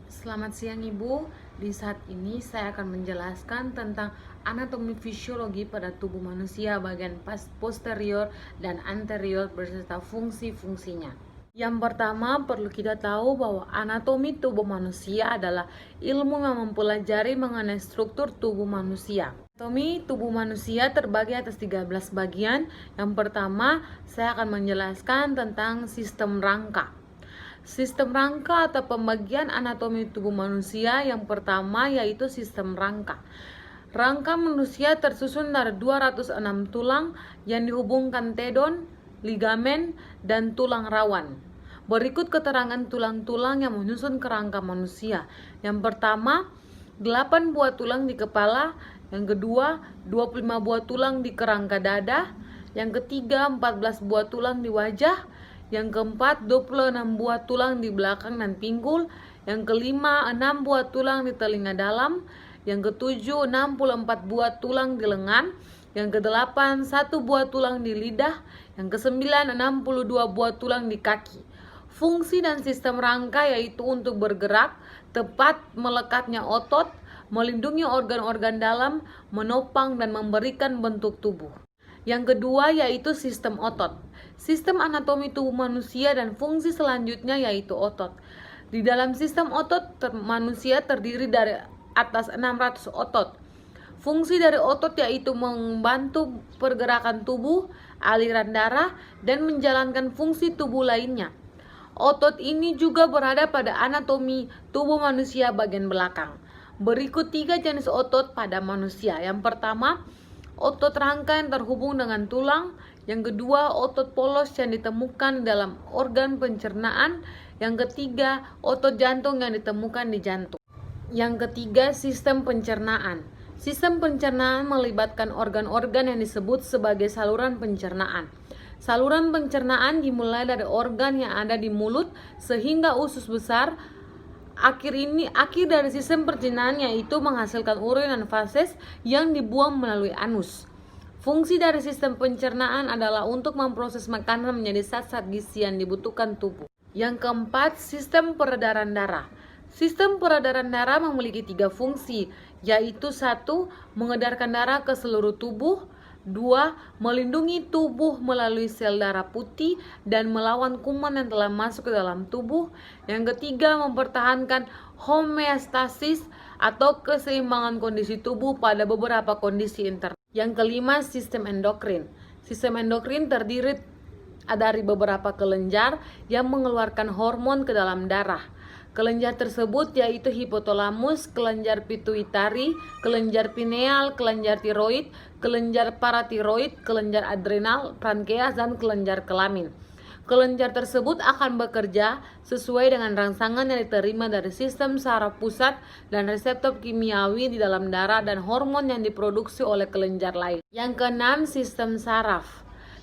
Selamat siang Ibu. Di saat ini saya akan menjelaskan tentang anatomi fisiologi pada tubuh manusia bagian posterior dan anterior beserta fungsi-fungsinya. Yang pertama perlu kita tahu bahwa anatomi tubuh manusia adalah ilmu yang mempelajari mengenai struktur tubuh manusia. Anatomi tubuh manusia terbagi atas 13 bagian. Yang pertama, saya akan menjelaskan tentang sistem rangka. Sistem rangka atau pembagian anatomi tubuh manusia yang pertama yaitu sistem rangka. Rangka manusia tersusun dari 206 tulang yang dihubungkan tendon, ligamen, dan tulang rawan. Berikut keterangan tulang-tulang yang menyusun kerangka manusia. Yang pertama, 8 buah tulang di kepala. Yang kedua, 25 buah tulang di kerangka dada. Yang ketiga, 14 buah tulang di wajah. Yang keempat, 26 buah tulang di belakang dan pinggul. Yang kelima, 6 buah tulang di telinga dalam. Yang ketujuh, 64 buah tulang di lengan. Yang kedelapan, 1 buah tulang di lidah. Yang kesembilan, 62 buah tulang di kaki. Fungsi dan sistem rangka yaitu untuk bergerak, tepat melekatnya otot, melindungi organ-organ dalam, menopang dan memberikan bentuk tubuh. Yang kedua yaitu sistem otot. Sistem anatomi tubuh manusia dan fungsi selanjutnya yaitu otot. Di dalam sistem otot manusia terdiri dari atas 600 otot. Fungsi dari otot yaitu membantu pergerakan tubuh, aliran darah, dan menjalankan fungsi tubuh lainnya. Otot ini juga berada pada anatomi tubuh manusia bagian belakang. Berikut 3 jenis otot pada manusia. Yang pertama, otot rangka yang terhubung dengan tulang. Yang kedua, otot polos yang ditemukan dalam organ pencernaan. Yang ketiga, otot jantung yang ditemukan di jantung. Yang ketiga, sistem pencernaan. Sistem pencernaan melibatkan organ-organ yang disebut sebagai saluran pencernaan. Saluran pencernaan dimulai dari organ yang ada di mulut sehingga usus besar. Akhir dari sistem pencernaan yaitu menghasilkan urin dan feses yang dibuang melalui anus. Fungsi dari sistem pencernaan adalah untuk memproses makanan menjadi zat-zat gizi yang dibutuhkan tubuh. Yang keempat, sistem peredaran darah. Sistem peredaran darah memiliki 3 fungsi, yaitu 1. Mengedarkan darah ke seluruh tubuh. 2. Melindungi tubuh melalui sel darah putih dan melawan kuman yang telah masuk ke dalam tubuh. Yang ketiga, mempertahankan homeostasis atau keseimbangan kondisi tubuh pada beberapa kondisi internal. Yang kelima, sistem endokrin. Sistem endokrin terdiri dari beberapa kelenjar yang mengeluarkan hormon ke dalam darah. Kelenjar tersebut yaitu hipotalamus, kelenjar pituitari, kelenjar pineal, kelenjar tiroid, kelenjar paratiroid, kelenjar adrenal, pankreas, dan kelenjar kelamin. Kelenjar tersebut akan bekerja sesuai dengan rangsangan yang diterima dari sistem saraf pusat dan reseptor kimiawi di dalam darah dan hormon yang diproduksi oleh kelenjar lain. Yang keenam, sistem saraf.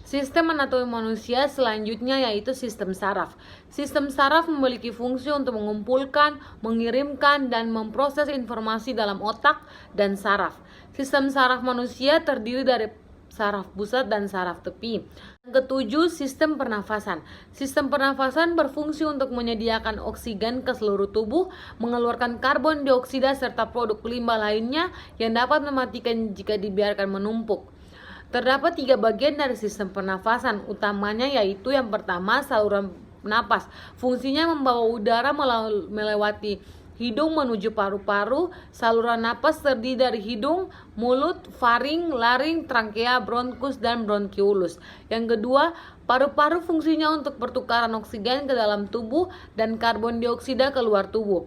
Sistem anatomi manusia selanjutnya yaitu sistem saraf. Sistem saraf memiliki fungsi untuk mengumpulkan, mengirimkan, dan memproses informasi dalam otak dan saraf. Sistem saraf manusia terdiri dari saraf pusat dan saraf tepi. Yang ketujuh, sistem pernafasan. Sistem pernafasan berfungsi untuk menyediakan oksigen ke seluruh tubuh, mengeluarkan karbon dioksida serta produk limbah lainnya yang dapat mematikan jika dibiarkan menumpuk. Terdapat 3 bagian dari sistem pernafasan utamanya yaitu yang pertama, saluran napas. Fungsinya membawa udara melewati hidung menuju paru-paru. Saluran napas terdiri dari hidung, mulut, faring, laring, trankea, bronkus, dan bronkiolus. Yang kedua, paru-paru fungsinya untuk pertukaran oksigen ke dalam tubuh dan karbon dioksida keluar tubuh.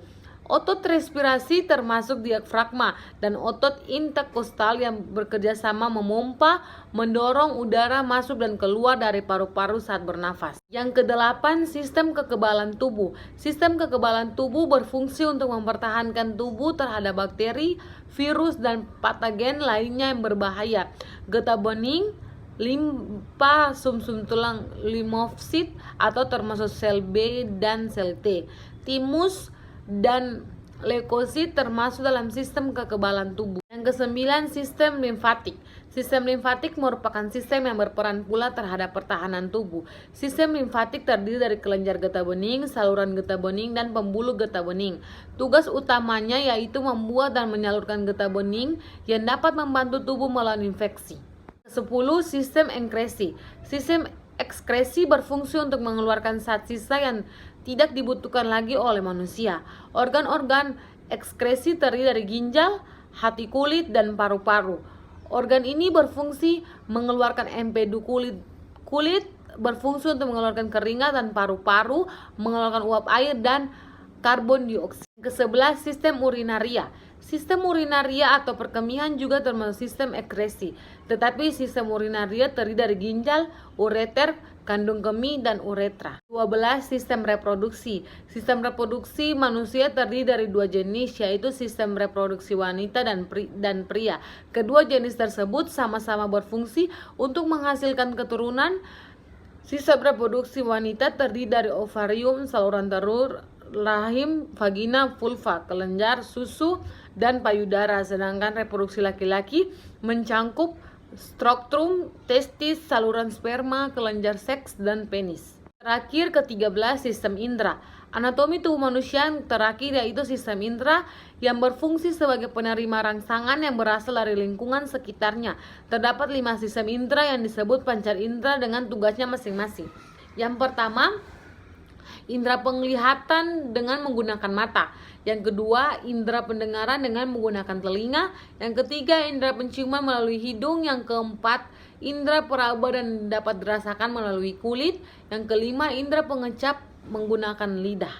Otot respirasi termasuk diafragma dan otot interkostal yang bekerja sama memompa, mendorong udara masuk dan keluar dari paru-paru saat bernafas. Yang kedelapan, sistem kekebalan tubuh. Sistem kekebalan tubuh berfungsi untuk mempertahankan tubuh terhadap bakteri, virus, dan patogen lainnya yang berbahaya. Getah bening, limpa, sumsum tulang limfosit atau termasuk sel B dan sel T, timus, dan leukosit termasuk dalam sistem kekebalan tubuh. Yang Yang kesembilan, sistem limfatik. Sistem limfatik merupakan sistem yang berperan pula terhadap pertahanan tubuh. Sistem limfatik terdiri dari kelenjar getah bening, saluran getah bening, dan pembuluh getah bening. Tugas utamanya yaitu membuat dan menyalurkan getah bening yang dapat membantu tubuh melawan infeksi. 10. Sistem ekskresi. Sistem ekskresi berfungsi untuk mengeluarkan zat sisa yang tidak dibutuhkan lagi oleh manusia. Organ-organ ekskresi terdiri dari ginjal, hati, kulit, dan paru-paru. Organ ini berfungsi mengeluarkan empedu kulit berfungsi untuk mengeluarkan keringat, dan paru-paru mengeluarkan uap air dan karbon dioksida. Ke-11, sistem urinaria. Sistem urinaria atau perkemihan juga termasuk sistem ekskresi. Tetapi sistem urinaria terdiri dari ginjal, ureter, kandung kemih, dan uretra. 12. Sistem reproduksi. Sistem reproduksi manusia terdiri dari dua jenis, yaitu sistem reproduksi wanita dan pria. Kedua jenis tersebut sama-sama berfungsi untuk menghasilkan keturunan. Sistem reproduksi wanita terdiri dari ovarium, saluran telur, rahim, vagina, vulva, kelenjar, susu, dan payudara. Sedangkan reproduksi laki-laki mencangkup struktum, testis, saluran sperma, kelenjar seks, dan penis. Terakhir, ke-13, sistem indera. Anatomi tubuh manusia yang terakhir yaitu sistem indera yang berfungsi sebagai penerima rangsangan yang berasal dari lingkungan sekitarnya. Terdapat 5 sistem indera yang disebut pancar indera dengan tugasnya masing-masing. Yang pertama, indera penglihatan dengan menggunakan mata. Yang kedua, indera pendengaran dengan menggunakan telinga. Yang ketiga, indera penciuman melalui hidung. Yang keempat, indera peraba dan dapat dirasakan melalui kulit. Yang kelima, indera pengecap menggunakan lidah.